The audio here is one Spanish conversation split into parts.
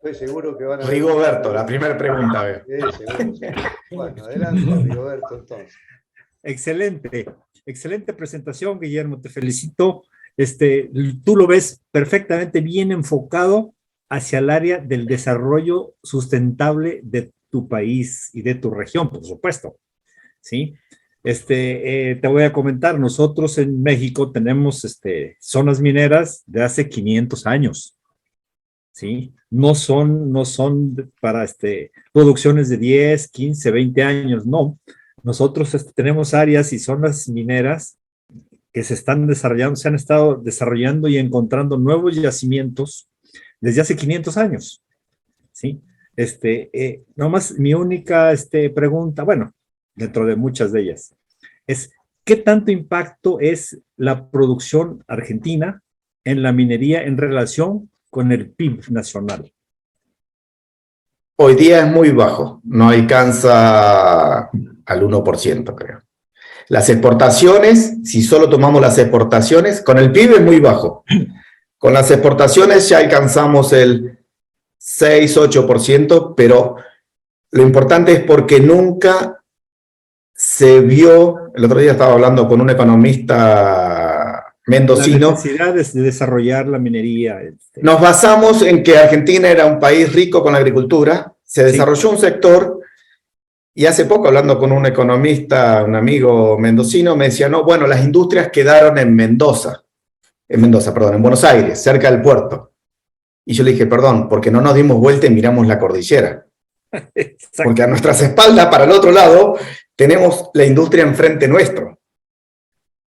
Estoy seguro que van a... Rigoberto, la primera pregunta. Seguro, sí. Bueno, adelante, Rigoberto, entonces. Excelente, excelente presentación, Guillermo, te felicito. Tú lo ves perfectamente bien enfocado hacia el área del desarrollo sustentable de tu país y de tu región, por supuesto, ¿sí? Te voy a comentar, nosotros en México tenemos zonas mineras de hace 500 años, ¿sí? No son para producciones de 10, 15, 20 años, no. Nosotros tenemos áreas y zonas mineras que se están desarrollando, se han estado desarrollando y encontrando nuevos yacimientos desde hace 500 años, ¿sí? Nomás mi única pregunta, bueno, dentro de muchas de ellas, es ¿qué tanto impacto es la producción argentina en la minería en relación con el PIB nacional? Hoy día es muy bajo, no alcanza al 1%, creo. Las exportaciones, si solo tomamos las exportaciones, con el PIB es muy bajo. Con las exportaciones ya alcanzamos el 6-8%, pero lo importante es porque nunca se vio, el otro día estaba hablando con un economista mendocino. La necesidad de desarrollar la minería. Nos basamos en que Argentina era un país rico con la agricultura, se desarrolló un sector, y hace poco hablando con un economista, un amigo mendocino, me decía, no, bueno, las industrias quedaron en Buenos Aires, cerca del puerto. Y yo le dije, perdón, porque no nos dimos vuelta y miramos la cordillera. Porque a nuestras espaldas, para el otro lado, tenemos la industria enfrente nuestro.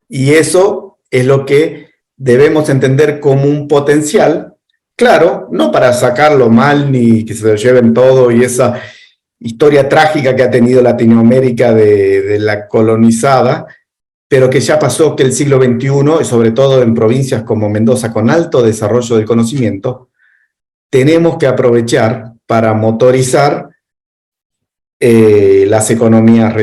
Y eso es lo que debemos entender como un potencial, claro, no para sacarlo mal ni que se lo lleven todo y esa historia trágica que ha tenido Latinoamérica de la colonizada, pero que ya pasó que el siglo XXI, y sobre todo en provincias como Mendoza, con alto desarrollo del conocimiento, tenemos que aprovechar para motorizar las economías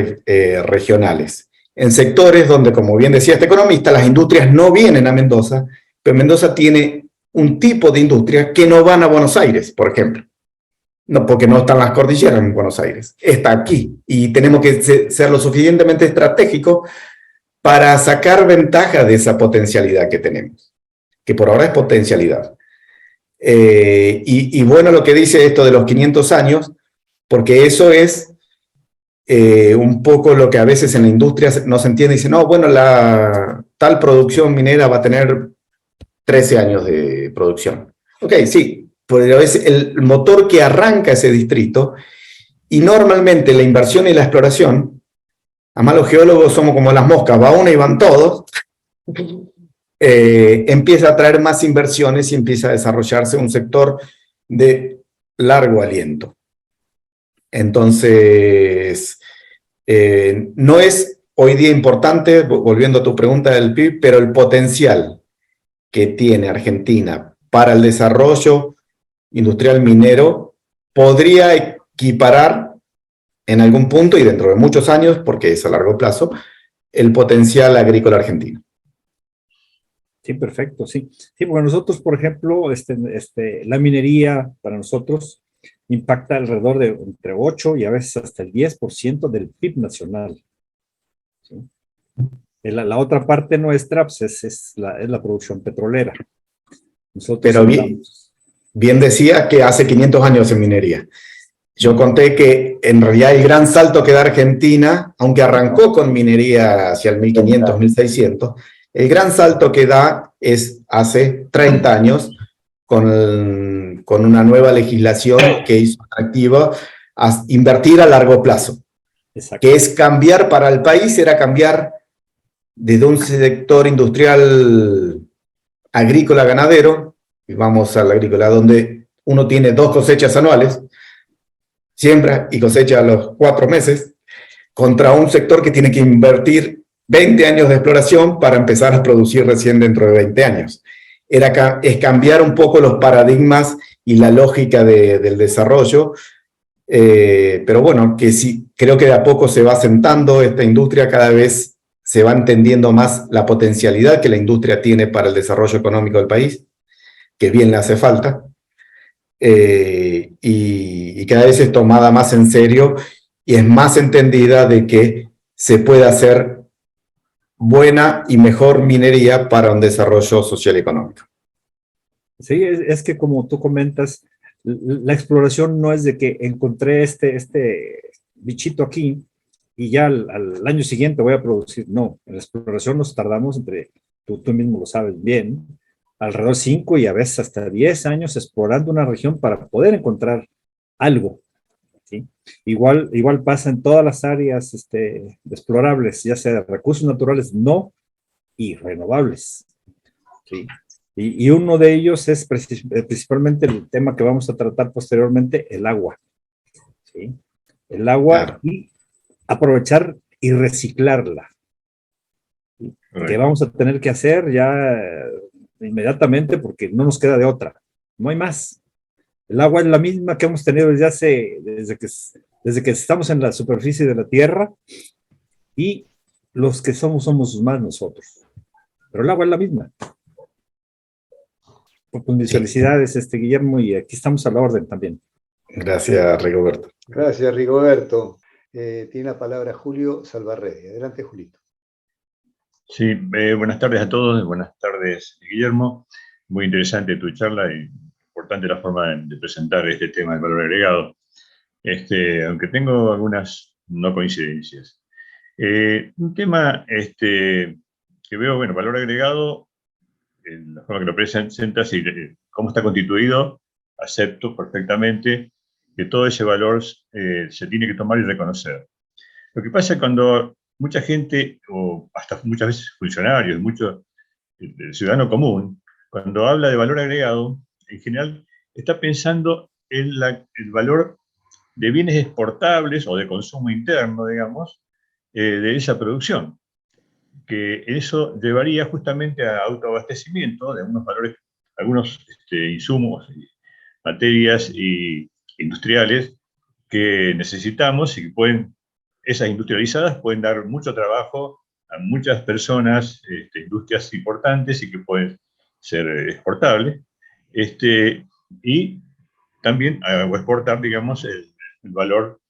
regionales. En sectores donde, como bien decía este economista, las industrias no vienen a Mendoza, pero Mendoza tiene un tipo de industria que no van a Buenos Aires, por ejemplo. No, porque no están las cordilleras en Buenos Aires, está aquí. Y tenemos que ser lo suficientemente estratégicos para sacar ventaja de esa potencialidad que tenemos, que por ahora es potencialidad. Y bueno lo que dice esto de los 500 años, porque eso es un poco lo que a veces en la industria no se entiende. Dice, no, bueno, tal producción minera va a tener 13 años de producción. Ok, sí, pero es el motor que arranca ese distrito, y normalmente la inversión y la exploración, además los geólogos somos como las moscas, va una y van todos, empieza a traer más inversiones y empieza a desarrollarse un sector de largo aliento. Entonces, no es hoy día importante, volviendo a tu pregunta del PIB, pero el potencial que tiene Argentina para el desarrollo industrial minero podría equiparar en algún punto y dentro de muchos años, porque es a largo plazo, el potencial agrícola argentino. Sí, perfecto, sí. Sí, porque nosotros, por ejemplo, la minería para nosotros impacta alrededor de entre 8 y a veces hasta el 10% del PIB nacional. ¿Sí? La otra parte nuestra pues, es la producción petrolera. Nosotros pero bien decía que hace 500 años en minería. Yo conté que en realidad el gran salto que da Argentina, aunque arrancó con minería hacia el 1500, 1600, el gran salto que da es hace 30 años con una nueva legislación que hizo atractiva a invertir a largo plazo. Exacto. Que es cambiar para el país, era cambiar desde un sector industrial agrícola ganadero, y vamos a la agrícola donde uno tiene 2 cosechas anuales, siembra y cosecha a los 4 meses, contra un sector que tiene que invertir 20 años de exploración para empezar a producir recién dentro de 20 años. Es cambiar un poco los paradigmas y la lógica del desarrollo, pero bueno, que sí, creo que de a poco se va asentando esta industria, cada vez se va entendiendo más la potencialidad que la industria tiene para el desarrollo económico del país, que bien le hace falta. y cada vez es tomada más en serio y es más entendida de que se puede hacer buena y mejor minería para un desarrollo social y económico. Sí, es que como tú comentas, la exploración no es de que encontré este bichito aquí y ya al año siguiente voy a producir. No, en la exploración nos tardamos tú mismo lo sabes bien, alrededor de 5 y a veces hasta 10 años explorando una región para poder encontrar algo. ¿Sí? Igual pasa en todas las áreas explorables, ya sea de recursos naturales no y renovables. ¿Sí? Y uno de ellos es principalmente el tema que vamos a tratar posteriormente, el agua. ¿Sí? El agua Claro. y aprovechar y reciclarla. ¿Sí? Que vamos a tener que hacer ya inmediatamente porque no nos queda de otra. No hay más. El agua es la misma que hemos tenido desde que estamos en la superficie de la Tierra y los que somos más nosotros. Pero el agua es la misma. Pues mis Sí. felicidades, Guillermo, y aquí estamos a la orden también. Gracias, Rigoberto. Gracias, Rigoberto. Tiene la palabra Julio Salvarrey. Adelante, Julito. Sí, buenas tardes a todos, buenas tardes, Guillermo. Muy interesante tu charla y importante la forma de presentar este tema del valor agregado, aunque tengo algunas no coincidencias. Un tema que veo, bueno, valor agregado, en la forma que lo presentas y cómo está constituido, acepto perfectamente que todo ese valor se tiene que tomar y reconocer. Lo que pasa es cuando mucha gente, o hasta muchas veces funcionarios, el ciudadano común, cuando habla de valor agregado, en general está pensando en el valor de bienes exportables o de consumo interno, digamos, de esa producción. Que eso llevaría justamente a autoabastecimiento de algunos insumos, materias industriales que necesitamos y que esas industrializadas pueden dar mucho trabajo a muchas personas, industrias importantes y que pueden ser exportables, y también o exportar, digamos, el valor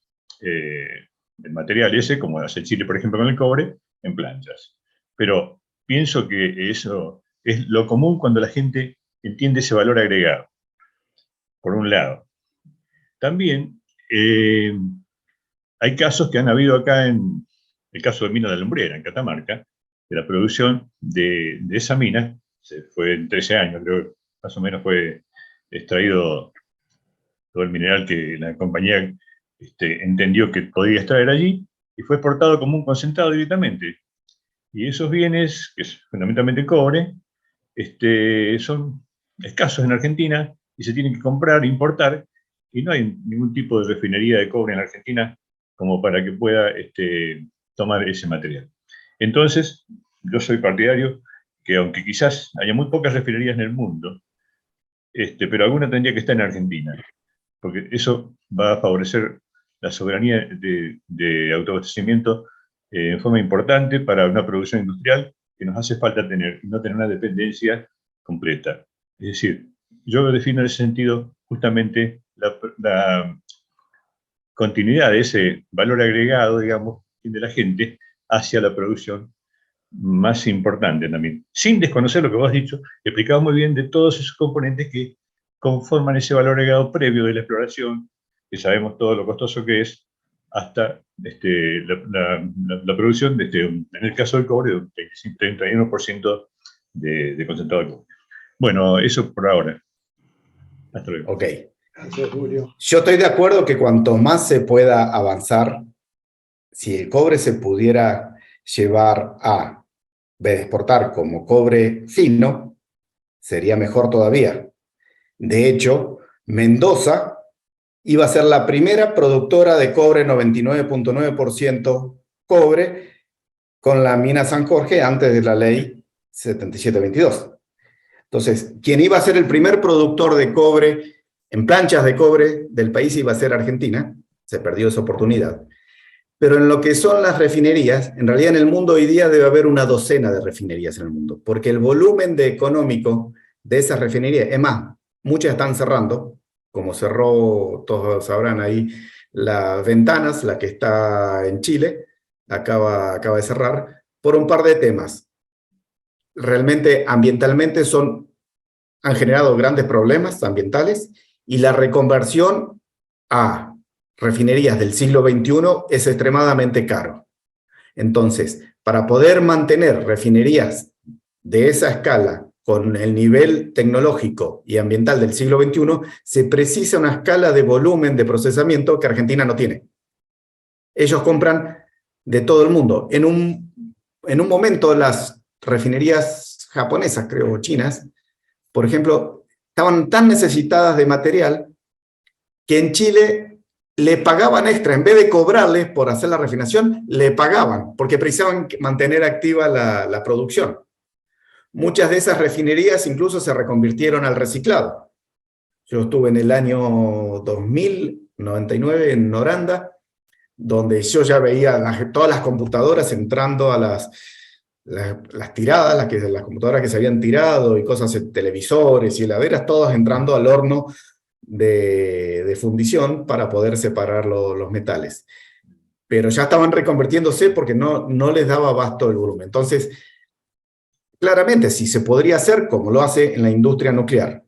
del material ese, como hace Chile, por ejemplo, con el cobre, en planchas. Pero pienso que eso es lo común cuando la gente entiende ese valor agregado, por un lado. También hay casos que han habido acá en el caso de Mina de la Lumbrera, en Catamarca, de la producción de esa mina, fue en 13 años, creo que más o menos fue extraído todo el mineral que la compañía entendió que podía extraer allí, y fue exportado como un concentrado directamente. Y esos bienes, que es fundamentalmente cobre, son escasos en Argentina y se tienen que comprar, importar, y no hay ningún tipo de refinería de cobre en la Argentina como para que pueda tomar ese material. Entonces, yo soy partidario que aunque quizás haya muy pocas refinerías en el mundo, pero alguna tendría que estar en Argentina, porque eso va a favorecer la soberanía de autoabastecimiento en forma importante para una producción industrial que nos hace falta tener, y no tener una dependencia completa. Es decir, yo defino en ese sentido justamente la continuidad de ese valor agregado, digamos, de la gente hacia la producción más importante también. Sin desconocer lo que vos has dicho, explicado muy bien de todos esos componentes que conforman ese valor agregado previo de la exploración, que sabemos todo lo costoso que es, hasta la producción, en el caso del cobre, de un 31% de concentrado de cobre. Bueno, eso por ahora. Hasta luego. Ok. Gracias, Julio. Yo estoy de acuerdo que cuanto más se pueda avanzar, si el cobre se pudiera llevar a exportar como cobre fino, sería mejor todavía. De hecho, Mendoza iba a ser la primera productora de cobre 99.9% cobre con la mina San Jorge antes de la ley 7722. Entonces, quien iba a ser el primer productor de cobre en planchas de cobre del país iba a ser Argentina. Se perdió esa oportunidad. Pero en lo que son las refinerías, en realidad en el mundo hoy día debe haber una docena de refinerías en el mundo, porque el volumen económico de esas refinerías, es más, muchas están cerrando, como cerró, todos sabrán ahí, las Ventanas, la que está en Chile, acaba de cerrar, por un par de temas. Realmente, ambientalmente, han generado grandes problemas ambientales, y la reconversión a refinerías del siglo XXI es extremadamente caro. Entonces, para poder mantener refinerías de esa escala con el nivel tecnológico y ambiental del siglo XXI, se precisa una escala de volumen de procesamiento que Argentina no tiene. Ellos compran de todo el mundo. En un momento, las refinerías japonesas, creo, chinas, por ejemplo, estaban tan necesitadas de material que en Chile le pagaban extra. En vez de cobrarles por hacer la refinación, le pagaban, porque precisaban mantener activa la producción. Muchas de esas refinerías incluso se reconvirtieron al reciclado. Yo estuve en el año 2099 en Noranda, donde yo ya veía todas las computadoras entrando a las tiradas, las computadoras que se habían tirado, y cosas, televisores y heladeras, todas entrando al horno de fundición para poder separar los metales. Pero ya estaban reconvirtiéndose porque no les daba abasto el volumen. Entonces, claramente, sí se podría hacer como lo hace en la industria nuclear. En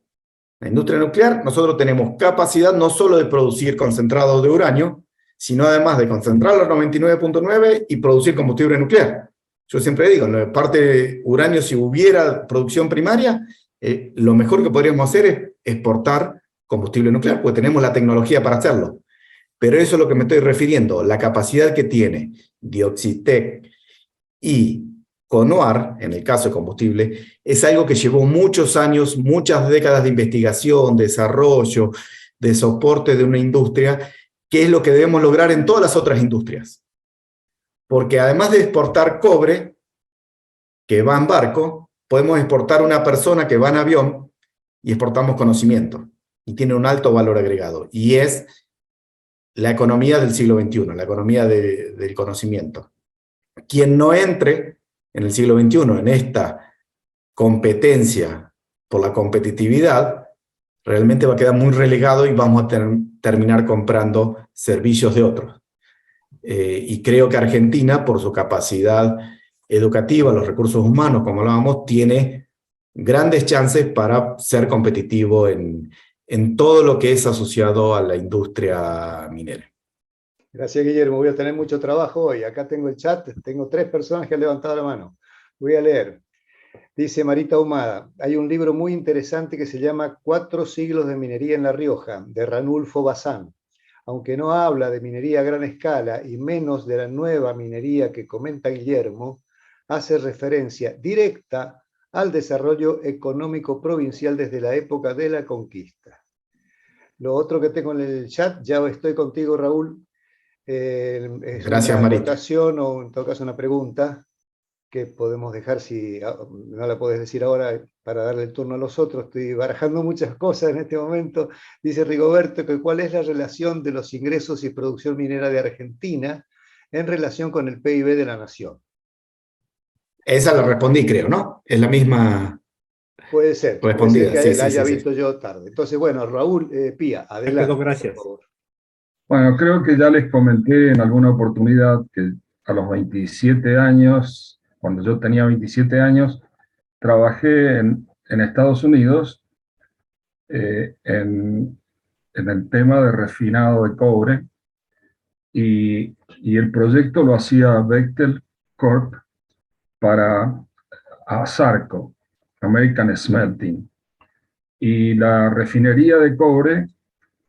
la industria nuclear nosotros tenemos capacidad no solo de producir concentrado de uranio, sino además de concentrarlo al 99.9 y producir combustible nuclear. Yo siempre digo, en la parte de uranio, si hubiera producción primaria, lo mejor que podríamos hacer es exportar combustible nuclear, porque tenemos la tecnología para hacerlo. Pero eso es lo que me estoy refiriendo, la capacidad que tiene Dioxitec y Conoar, en el caso de combustible, es algo que llevó muchos años, muchas décadas de investigación, desarrollo, de soporte de una industria, que es lo que debemos lograr en todas las otras industrias. Porque además de exportar cobre, que va en barco, podemos exportar una persona que va en avión, y exportamos conocimiento, y tiene un alto valor agregado, y es la economía del siglo XXI, la economía del conocimiento. Quien no entre en el siglo XXI en esta competencia por la competitividad, realmente va a quedar muy relegado y vamos a terminar comprando servicios de otros. Y creo que Argentina, por su capacidad educativa, los recursos humanos, como hablábamos, tiene grandes chances para ser competitivo en todo lo que es asociado a la industria minera. Gracias, Guillermo. Voy a tener mucho trabajo hoy. Acá tengo el chat, tengo 3 personas que han levantado la mano. Voy a leer. Dice Marita Ahumada, hay un libro muy interesante que se llama 4 siglos de minería en La Rioja, de Ranulfo Bazán. Aunque no habla de minería a gran escala y menos de la nueva minería que comenta Guillermo, hace referencia directa al desarrollo económico provincial desde la época de la conquista. Lo otro que tengo en el chat, ya estoy contigo, Raúl, es Gracias, una Marita. acotación o en todo caso una pregunta que podemos dejar, si no la puedes decir ahora, para darle el turno a los otros. Estoy barajando muchas cosas en este momento. Dice Rigoberto que cuál es la relación de los ingresos y producción minera de Argentina en relación con el PIB de la nación. Esa la respondí, creo, ¿no? Es la misma Puede ser respondida. que Sí, la haya sí. visto yo tarde. Entonces, bueno, Raúl Pía, adelante. Perfecto, gracias. Por favor. Bueno, creo que ya les comenté en alguna oportunidad que a los 27 años, cuando yo tenía 27 años, trabajé en Estados Unidos en el tema de refinado de cobre, y el proyecto lo hacía Bechtel Corp para ASARCO, American Smelting. Y la refinería de cobre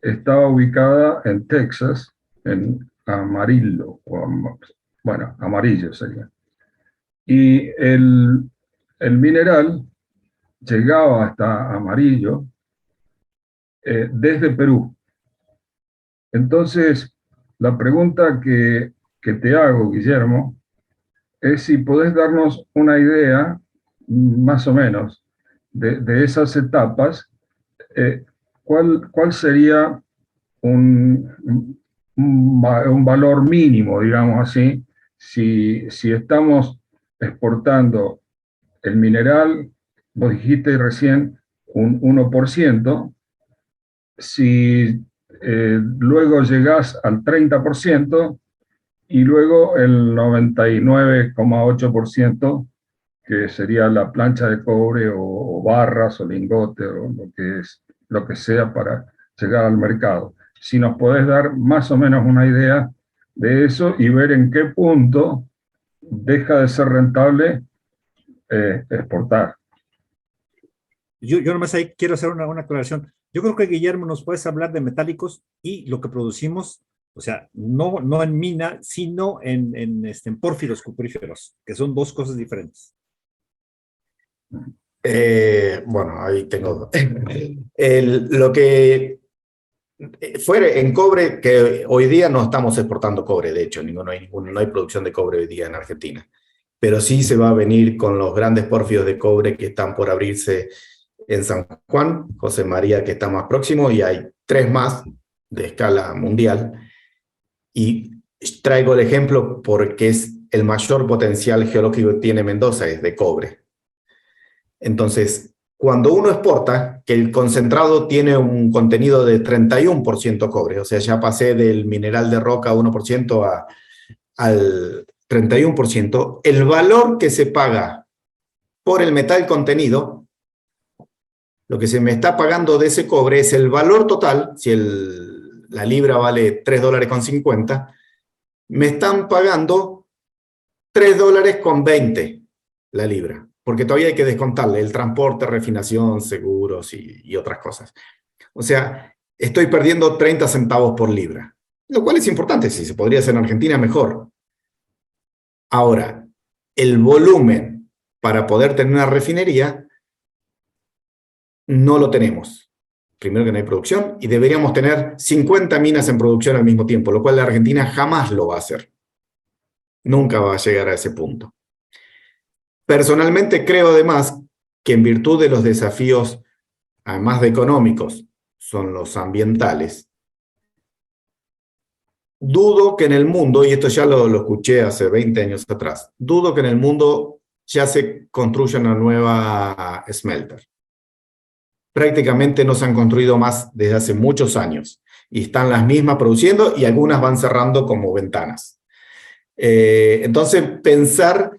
estaba ubicada en Texas, en Amarillo, bueno, Amarillo sería. Y el mineral llegaba hasta Amarillo desde Perú. Entonces, la pregunta que te hago, Guillermo, es si podés darnos una idea, más o menos, de esas etapas. ¿Cuál sería un valor mínimo, digamos así, si estamos exportando el mineral, vos dijiste recién un 1%, si luego llegás al 30% y luego el 99,8%, que sería la plancha de cobre o barras o lingote o lo que sea para llegar al mercado. Si nos podés dar más o menos una idea de eso y ver en qué punto deja de ser rentable exportar. Yo nomás ahí quiero hacer una aclaración. Yo creo que, Guillermo, nos puedes hablar de metálicos y lo que producimos, o sea, no en mina, sino en pórfidos cupríferos, que son dos cosas diferentes. Bueno, ahí tengo. Lo que fuere en cobre, que hoy día no estamos exportando cobre, de hecho, no hay producción de cobre hoy día en Argentina. Pero sí se va a venir con los grandes pórfidos de cobre que están por abrirse en San Juan, José María, que está más próximo, y hay 3 más de escala mundial. Y traigo el ejemplo porque es el mayor potencial geológico que tiene Mendoza, es de cobre. Entonces, cuando uno exporta, que el concentrado tiene un contenido de 31% cobre, o sea, ya pasé del mineral de roca 1% al 31%, el valor que se paga por el metal contenido, lo que se me está pagando de ese cobre es el valor total. Si la libra vale $3.50, me están pagando $3.20 la libra, porque todavía hay que descontarle el transporte, refinación, seguros y otras cosas. O sea, estoy perdiendo 30 centavos por libra, lo cual es importante. Si se podría hacer en Argentina, mejor. Ahora, el volumen para poder tener una refinería no lo tenemos. Primero, que no hay producción, y deberíamos tener 50 minas en producción al mismo tiempo, lo cual la Argentina jamás lo va a hacer. Nunca va a llegar a ese punto. Personalmente creo además que en virtud de los desafíos, además de económicos, son los ambientales. Dudo que en el mundo, y esto ya lo escuché hace 20 años atrás, dudo que en el mundo ya se construya una nueva smelter. Prácticamente no se han construido más desde hace muchos años y están las mismas produciendo y algunas van cerrando como ventanas. Entonces, pensar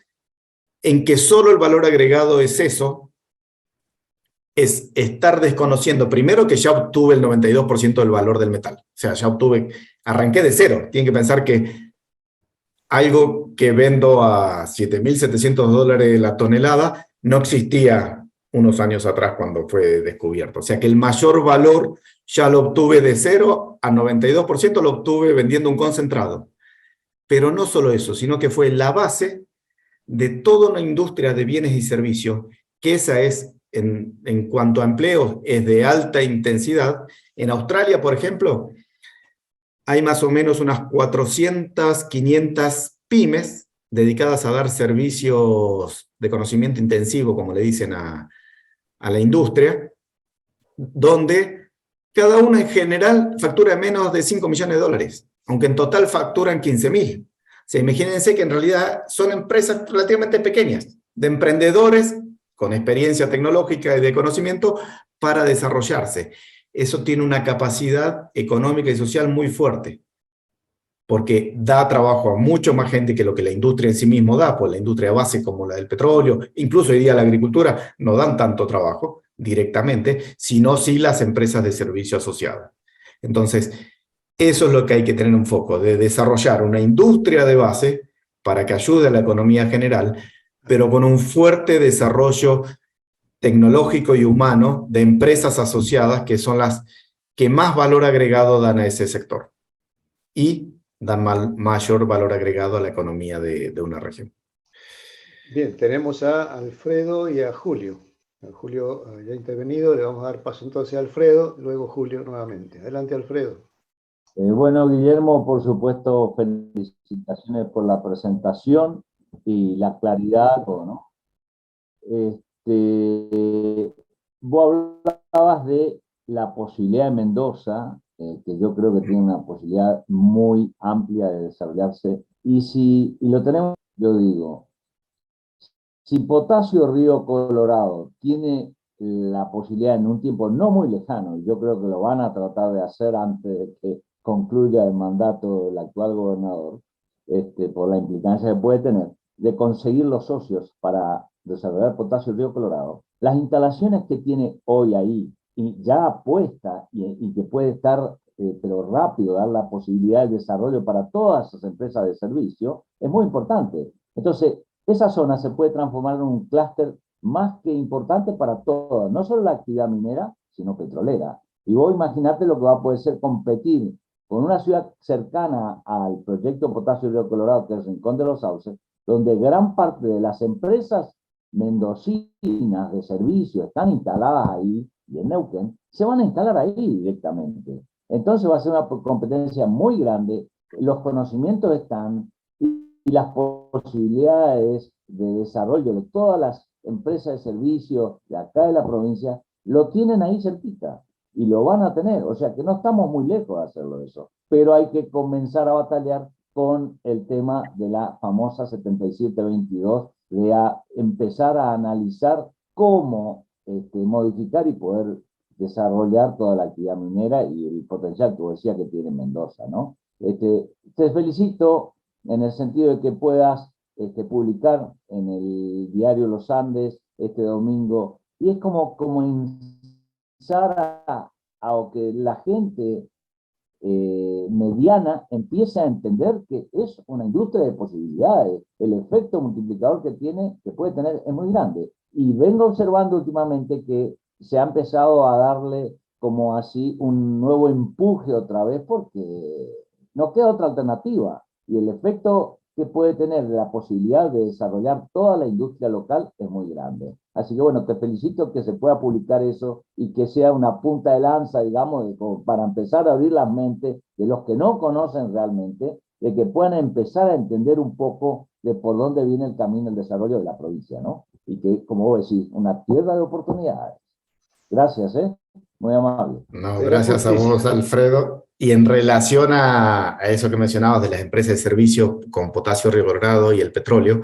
en que solo el valor agregado es eso, es estar desconociendo primero que ya obtuve el 92% del valor del metal. O sea, arranqué de cero. Tienen que pensar que algo que vendo a $7.700 la tonelada no existía unos años atrás cuando fue descubierto. O sea que el mayor valor ya lo obtuve de 0 a 92%, lo obtuve vendiendo un concentrado. Pero no solo eso, sino que fue la base de toda una industria de bienes y servicios, que esa es, en cuanto a empleos, es de alta intensidad. En Australia, por ejemplo, hay más o menos unas 400, 500 pymes dedicadas a dar servicios de conocimiento intensivo, como le dicen a la industria, donde cada una en general factura menos de $5 millones, aunque en total facturan 15.000. O sea, imagínense que en realidad son empresas relativamente pequeñas, de emprendedores con experiencia tecnológica y de conocimiento para desarrollarse. Eso tiene una capacidad económica y social muy fuerte, porque da trabajo a mucho más gente que lo que la industria en sí mismo da, pues la industria base como la del petróleo, incluso hoy día la agricultura, no dan tanto trabajo directamente, sino sí las empresas de servicio asociadas. Entonces, eso es lo que hay que tener en foco, de desarrollar una industria de base para que ayude a la economía general, pero con un fuerte desarrollo tecnológico y humano de empresas asociadas que son las que más valor agregado dan a ese sector y dan mayor valor agregado a la economía de una región. Bien, tenemos a Alfredo y a Julio. A Julio ya ha intervenido, le vamos a dar paso entonces a Alfredo, luego Julio nuevamente. Adelante, Alfredo. Bueno, Guillermo, por supuesto, felicitaciones por la presentación y la claridad, todo, ¿no? Vos hablabas de la posibilidad de Mendoza, que yo creo que tiene una posibilidad muy amplia de desarrollarse, y lo tenemos, yo digo, si Potasio Río Colorado tiene la posibilidad en un tiempo no muy lejano, y yo creo que lo van a tratar de hacer antes de que concluya el mandato del actual gobernador, por la implicancia que puede tener, de conseguir los socios para desarrollar Potasio Río Colorado. Las instalaciones que tiene hoy ahí, y ya puesta, y que puede estar, pero rápido, dar la posibilidad de desarrollo para todas esas empresas de servicio, es muy importante. Entonces, esa zona se puede transformar en un clúster más que importante para todas, no solo la actividad minera, sino petrolera. Y vos imaginate lo que va a poder ser competir con una ciudad cercana al proyecto Potasio Río Colorado, que es Rincón de los Sauces, donde gran parte de las empresas mendocinas de servicio están instaladas ahí, y en Neuquén, se van a instalar ahí directamente. Entonces va a ser una competencia muy grande, los conocimientos están, y las posibilidades de desarrollo de todas las empresas de servicio de acá de la provincia, lo tienen ahí cerquita y lo van a tener. O sea que no estamos muy lejos de hacerlo eso, pero hay que comenzar a batallar con el tema de la famosa 7722, de empezar a analizar cómo modificar y poder desarrollar toda la actividad minera y el potencial que decía que tiene Mendoza, ¿no? Te felicito en el sentido de que puedas publicar en el diario Los Andes este domingo, y es como comenzar a que la gente mediana empiece a entender que es una industria de posibilidades, el efecto multiplicador que tiene, que puede tener, es muy grande. Y vengo observando últimamente que se ha empezado a darle como así un nuevo empuje otra vez, porque no queda otra alternativa, y el efecto que puede tener de la posibilidad de desarrollar toda la industria local es muy grande. Así que bueno, te felicito que se pueda publicar eso y que sea una punta de lanza, digamos, para empezar a abrir las mentes de los que no conocen realmente, de que puedan empezar a entender un poco de por dónde viene el camino del desarrollo de la provincia, ¿no? Y que, como vos decís, una tierra de oportunidades. Gracias, muy amable. No, gracias a vos, Alfredo. Y en relación a eso que mencionabas de las empresas de servicio con Potasio Río Colorado y el petróleo,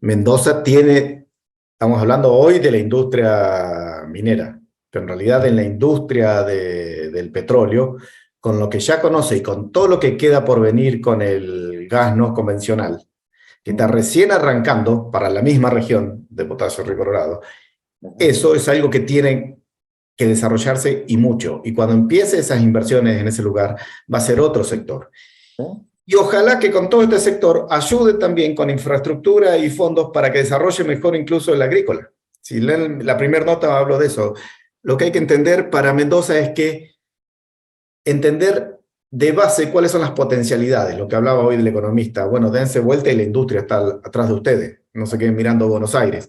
Mendoza tiene, estamos hablando hoy de la industria minera, pero en realidad en la industria del petróleo, con lo que ya conoce y con todo lo que queda por venir con el gas no convencional, que está recién arrancando para la misma región de Potasio Río Colorado, eso es algo que tiene que desarrollarse y mucho. Y cuando empiece esas inversiones en ese lugar, va a ser otro sector. Y ojalá que con todo este sector ayude también con infraestructura y fondos para que desarrolle mejor incluso el agrícola. Si leen la primera nota hablo de eso. Lo que hay que entender para Mendoza es que entender de base cuáles son las potencialidades, lo que hablaba hoy del economista. Bueno, dense vuelta y la industria está atrás de ustedes, no se queden mirando Buenos Aires.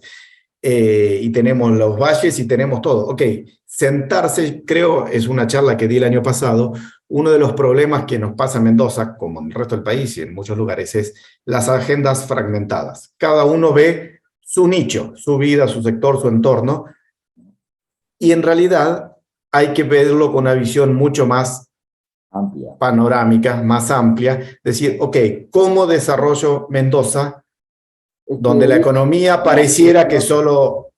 Y tenemos los valles y tenemos todo. Ok, sentarse, creo, es una charla que di el año pasado. Uno de los problemas que nos pasa en Mendoza, como en el resto del país y en muchos lugares, es las agendas fragmentadas. Cada uno ve su nicho, su vida, su sector, su entorno, y en realidad hay que verlo con una visión mucho más amplia, panorámica, más amplia. Decir, ok, ¿cómo desarrollo Mendoza? Donde la economía pareciera que solo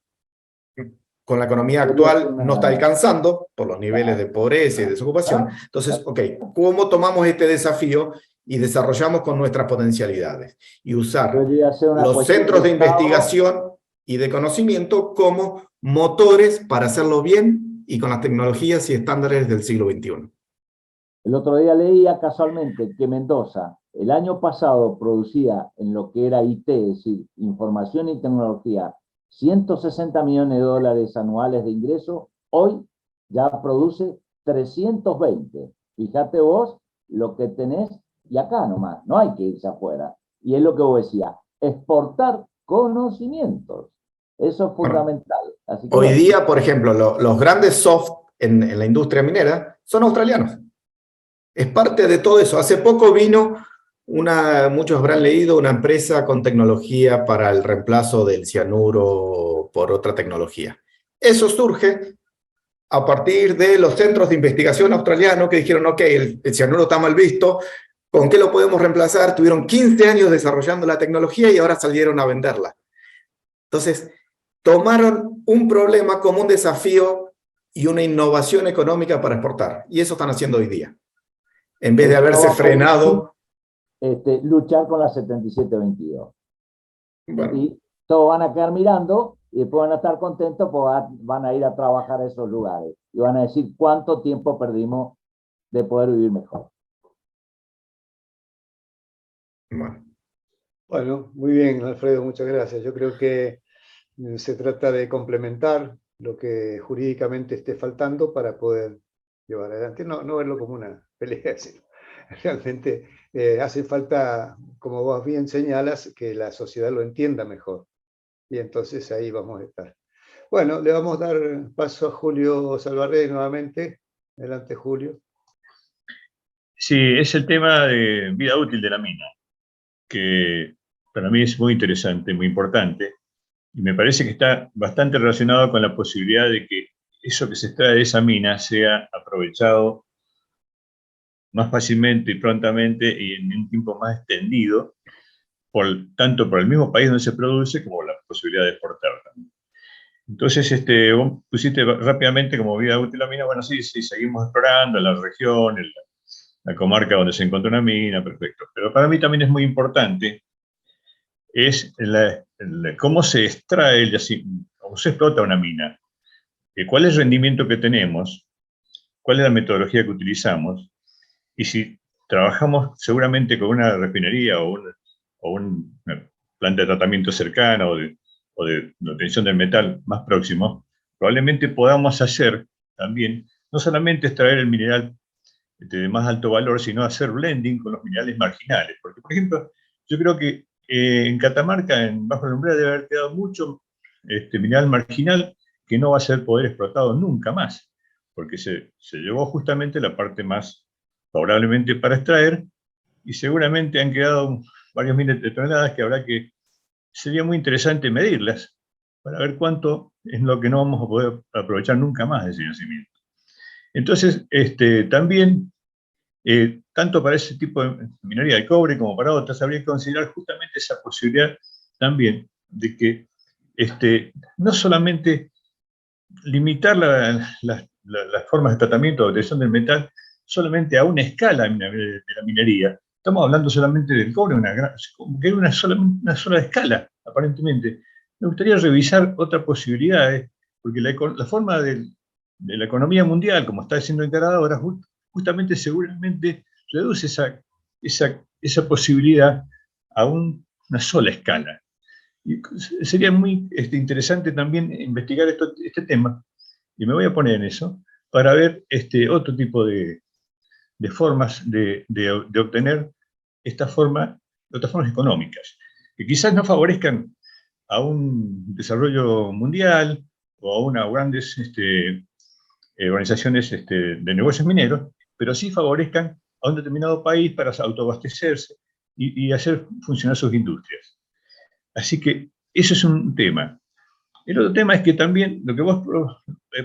con la economía actual no está alcanzando por los niveles de pobreza y desocupación. Entonces, ok, ¿cómo tomamos este desafío y desarrollamos con nuestras potencialidades? Y usar los centros de investigación y de conocimiento como motores para hacerlo bien y con las tecnologías y estándares del siglo XXI. El otro día leía casualmente que Mendoza el año pasado producía en lo que era IT, es decir, información y tecnología, 160 millones de dólares anuales de ingreso. Hoy ya produce 320. Fíjate vos lo que tenés, y acá nomás, no hay que irse afuera. Y es lo que vos decías, exportar conocimientos. Eso es fundamental. Así que hoy día, por ejemplo, los grandes soft en la industria minera son australianos. Es parte de todo eso. Hace poco vino muchos habrán leído, una empresa con tecnología para el reemplazo del cianuro por otra tecnología. Eso surge a partir de los centros de investigación australianos que dijeron, ok, el cianuro está mal visto, ¿con qué lo podemos reemplazar? Tuvieron 15 años desarrollando la tecnología y ahora salieron a venderla. Entonces, tomaron un problema como un desafío y una innovación económica para exportar. Y eso están haciendo hoy día. En vez de haberse frenado... luchar con la 7722. Bueno, Y todos van a quedar mirando y después van a estar contentos porque van a ir a trabajar a esos lugares. Y van a decir cuánto tiempo perdimos de poder vivir mejor. Bueno, muy bien, Alfredo, muchas gracias. Yo creo que se trata de complementar lo que jurídicamente esté faltando para poder llevar adelante. No verlo como una pelea, sino realmente hace falta, como vos bien señalas, que la sociedad lo entienda mejor. Y entonces ahí vamos a estar. Bueno, le vamos a dar paso a Julio Salvarrey nuevamente. Adelante, Julio. Sí, es el tema de vida útil de la mina, que para mí es muy interesante, muy importante, y me parece que está bastante relacionado con la posibilidad de que eso que se extrae de esa mina sea aprovechado más fácilmente y prontamente y en un tiempo más extendido, tanto por el mismo país donde se produce como la posibilidad de exportarla. Entonces, vos pusiste rápidamente como vida útil la mina, bueno, sí, seguimos explorando la región, la comarca donde se encontró una mina, perfecto. Pero para mí también es muy importante es cómo se extrae, cómo se explota una mina, cuál es el rendimiento que tenemos, cuál es la metodología que utilizamos, y si trabajamos seguramente con una refinería o una planta de tratamiento cercana o de obtención del metal más próximo, probablemente podamos hacer también, no solamente extraer el mineral de más alto valor, sino hacer blending con los minerales marginales. Porque, por ejemplo, yo creo que en Catamarca, Bajo la Lumbrera, debe haber quedado mucho mineral marginal que no va a ser poder explotado nunca más, porque se llevó justamente la parte más favorablemente para extraer, y seguramente han quedado varios miles de toneladas que sería muy interesante medirlas para ver cuánto es lo que no vamos a poder aprovechar nunca más de ese yacimiento. Entonces, también, tanto para ese tipo de minería de cobre como para otras, habría que considerar justamente esa posibilidad también de que no solamente limitar las formas de tratamiento o obtención del metal solamente a una escala de la minería. Estamos hablando solamente del cobre, que es una sola escala, aparentemente. Me gustaría revisar otras posibilidades, porque la forma de la economía mundial, como está siendo encarada ahora, justamente seguramente reduce esa posibilidad a una sola escala. Y sería muy interesante también investigar este tema, y me voy a poner en eso, para ver otro tipo de formas de obtener otras formas económicas, que quizás no favorezcan a un desarrollo mundial o a unas grandes organizaciones de negocios mineros, pero sí favorezcan a un determinado país para autoabastecerse y hacer funcionar sus industrias. Así que eso es un tema. El otro tema es que también lo que vos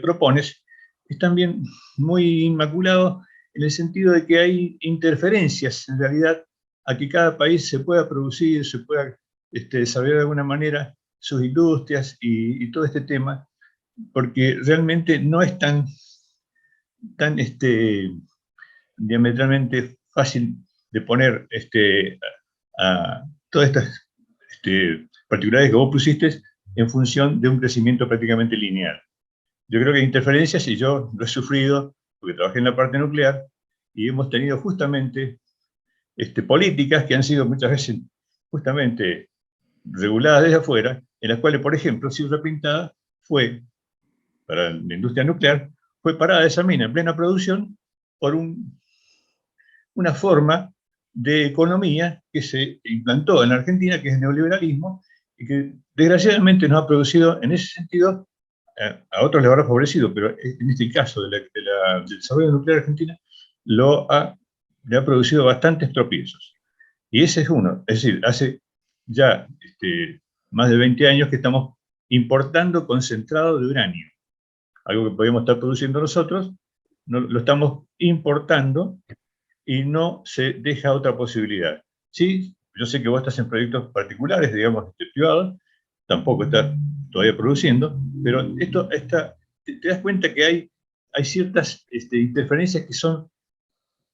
propones es también muy inmaculado en el sentido de que hay interferencias, en realidad, a que cada país se pueda producir, se pueda desarrollar de alguna manera sus industrias y todo este tema, porque realmente no es tan diametralmente fácil de poner a todas estas particularidades que vos pusiste en función de un crecimiento prácticamente lineal. Yo creo que hay interferencias, y yo lo he sufrido porque trabajé en la parte nuclear, y hemos tenido justamente políticas que han sido muchas veces justamente reguladas desde afuera, en las cuales, por ejemplo, Sierra Pintada fue, para la industria nuclear, fue parada esa mina en plena producción por una forma de economía que se implantó en la Argentina, que es el neoliberalismo, y que desgraciadamente nos ha producido, en ese sentido, a otros les habrá favorecido, pero en este caso del desarrollo nuclear argentina, le ha producido bastantes tropiezos. Y ese es uno. Es decir, hace ya más de 20 años que estamos importando concentrado de uranio. Algo que podíamos estar produciendo nosotros, lo estamos importando y no se deja otra posibilidad. Sí, yo sé que vos estás en proyectos particulares, digamos, privados, tampoco está todavía produciendo, pero te das cuenta que hay ciertas interferencias que son,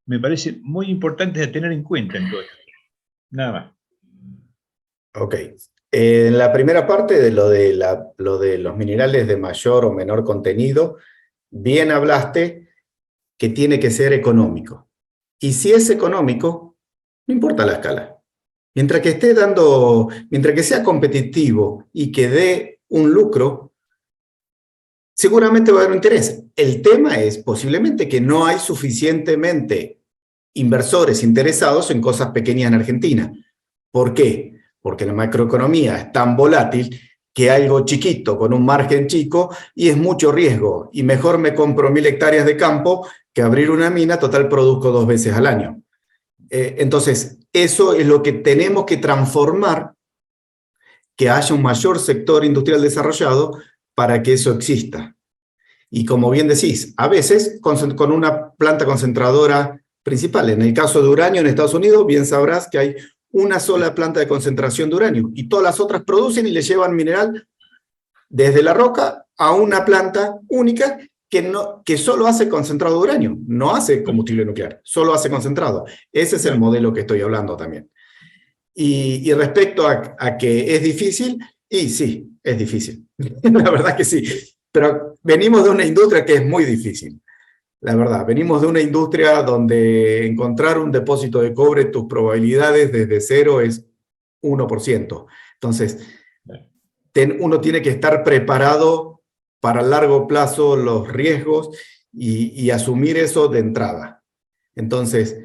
me parece, muy importantes de tener en cuenta en todo esto. Nada más. Ok. En la primera parte de lo de los minerales de mayor o menor contenido, bien hablaste que tiene que ser económico. Y si es económico, no importa la escala. Mientras que sea competitivo y que dé un lucro, seguramente va a haber un interés. El tema es posiblemente que no hay suficientemente inversores interesados en cosas pequeñas en Argentina. ¿Por qué? Porque la macroeconomía es tan volátil que algo chiquito con un margen chico y es mucho riesgo. Y mejor me compro 1000 hectáreas de campo que abrir una mina, total produzco 2 veces al año. Entonces, eso es lo que tenemos que transformar, que haya un mayor sector industrial desarrollado para que eso exista. Y como bien decís, a veces con una planta concentradora principal. En el caso de uranio en Estados Unidos, bien sabrás que hay una sola planta de concentración de uranio y todas las otras producen y le llevan mineral desde la roca a una planta única que solo hace concentrado de uranio, no hace combustible nuclear, solo hace concentrado. Ese es el modelo que estoy hablando también. Y respecto a que es difícil, y sí, es difícil. La verdad que sí. Pero venimos de una industria que es muy difícil. La verdad, venimos de una industria donde encontrar un depósito de cobre, tus probabilidades desde cero es 1%. Entonces, uno tiene que estar preparado para a largo plazo los riesgos y asumir eso de entrada. Entonces,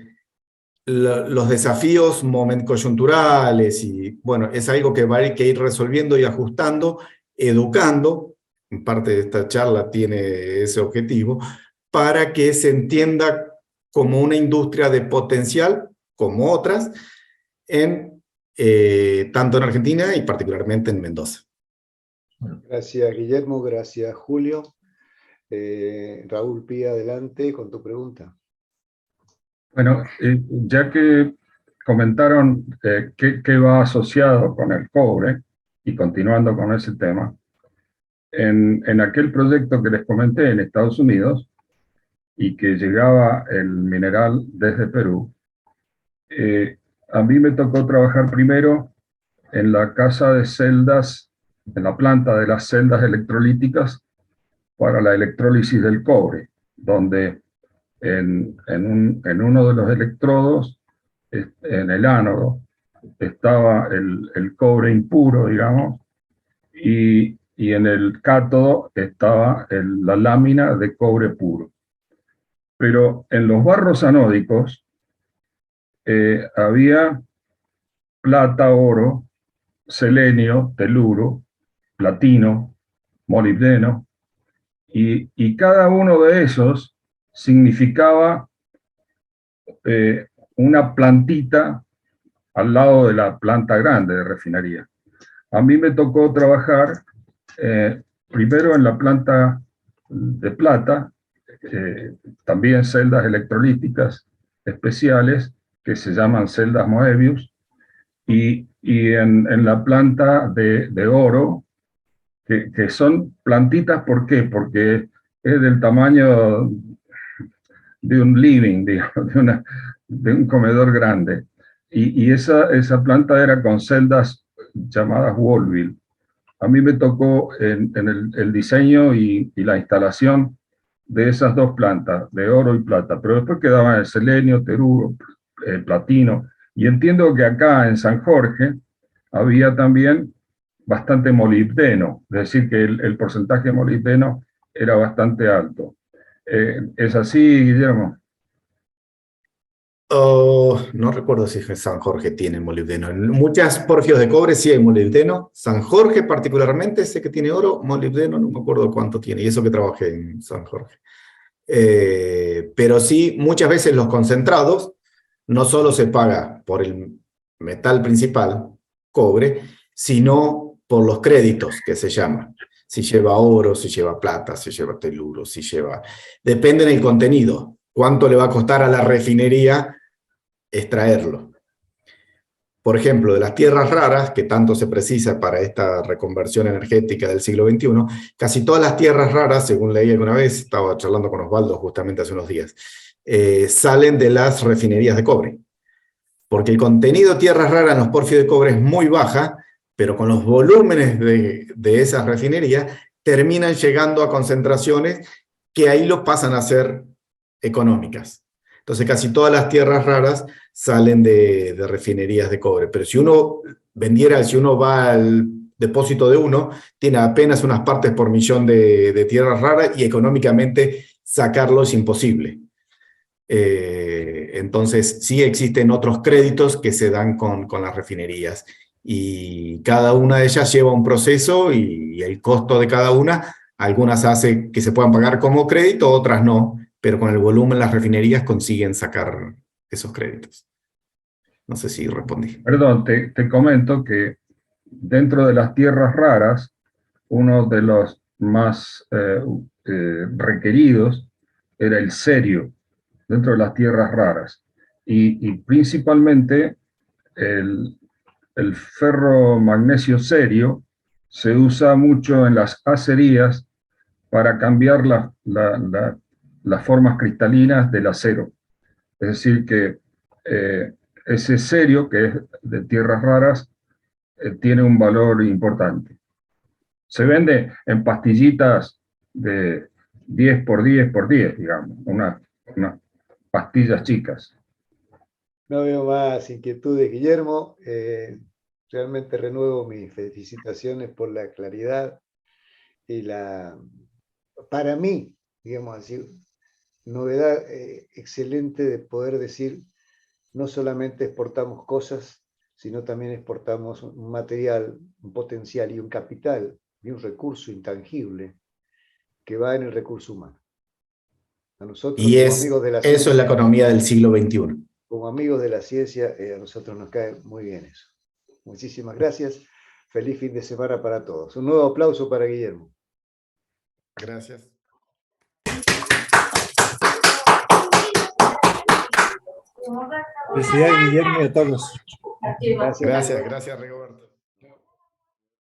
los desafíos coyunturales, y bueno, es algo que va a ir resolviendo y ajustando, educando, en parte de esta charla tiene ese objetivo, para que se entienda como una industria de potencial, como otras, tanto en Argentina y particularmente en Mendoza. Gracias, Guillermo. Gracias, Julio. Raúl Pía, adelante con tu pregunta. Bueno, ya que comentaron qué va asociado con el cobre, y continuando con ese tema, en aquel proyecto que les comenté en Estados Unidos, y que llegaba el mineral desde Perú, a mí me tocó trabajar primero en la casa de celdas, en la planta de las celdas electrolíticas para la electrólisis del cobre, donde en uno de los electrodos, en el ánodo, estaba el cobre impuro, digamos, y en el cátodo estaba la lámina de cobre puro. Pero en los barros anódicos había plata, oro, selenio, teluro, platino, molibdeno, y cada uno de esos significaba una plantita al lado de la planta grande de refinería. A mí me tocó trabajar primero en la planta de plata, también celdas electrolíticas especiales que se llaman celdas Moebius, y en la planta de oro, que son plantitas. ¿Por qué? Porque es del tamaño de un living, digamos, de un comedor grande. Y esa planta era con celdas llamadas Woolville. A mí me tocó en el diseño y la instalación de esas dos plantas, de oro y plata, pero después quedaban el selenio, teluro, platino, y entiendo que acá en San Jorge había también bastante molibdeno, es decir, que el porcentaje de molibdeno era bastante alto. ¿Es así, Guillermo? No recuerdo si San Jorge tiene molibdeno. En muchas porfios de cobre sí hay molibdeno. San Jorge particularmente sé que tiene oro, molibdeno no me acuerdo cuánto tiene, y eso que trabajé en San Jorge. Pero sí, muchas veces los concentrados no solo se paga por el metal principal, cobre, sino por los créditos que se llaman. Si lleva oro, si lleva plata, si lleva teluro, si lleva... Depende del contenido. ¿Cuánto le va a costar a la refinería extraerlo? por ejemplo, de las tierras raras, que tanto se precisa para esta reconversión energética del siglo XXI, casi todas las tierras raras, según leí alguna vez, estaba charlando con Osvaldo justamente hace unos días, salen de las refinerías de cobre. Porque el contenido de tierras raras en los pórfidos de cobre es muy baja, pero con los volúmenes de esas refinerías terminan llegando a concentraciones que ahí lo pasan a ser económicas. Entonces casi todas las tierras raras salen de refinerías de cobre. Pero si uno va al depósito de uno, tiene apenas unas partes por millón de tierras raras y económicamente sacarlo es imposible. Entonces sí existen otros créditos que se dan con las refinerías. Y cada una de ellas lleva un proceso y el costo de cada una, algunas hace que se puedan pagar como crédito, otras no, pero con el volumen las refinerías consiguen sacar esos créditos. No sé si respondí. Perdón, te comento que dentro de las tierras raras, uno de los más requeridos era el cerio, dentro de las tierras raras. Y principalmente el ferro magnesio cerio se usa mucho en las acerías para cambiar las formas cristalinas del acero. Es decir, que ese cerio, que es de tierras raras, tiene un valor importante. Se vende en pastillitas de 10 por 10 por 10, digamos, unas pastillas chicas. No veo más inquietudes, Guillermo. Realmente renuevo mis felicitaciones por la claridad y para mí, digamos así, novedad excelente de poder decir, no solamente exportamos cosas, sino también exportamos un material, un potencial y un capital y un recurso intangible que va en el recurso humano. A nosotros, Y como amigos de la ciencia, eso es la economía del siglo XXI. Como amigos de la ciencia, a nosotros nos cae muy bien eso. Muchísimas gracias. Feliz fin de semana para todos. Un nuevo aplauso para Guillermo. Gracias. Felicidades, Guillermo, y a todos. Gracias, Gracias, Rigoberto.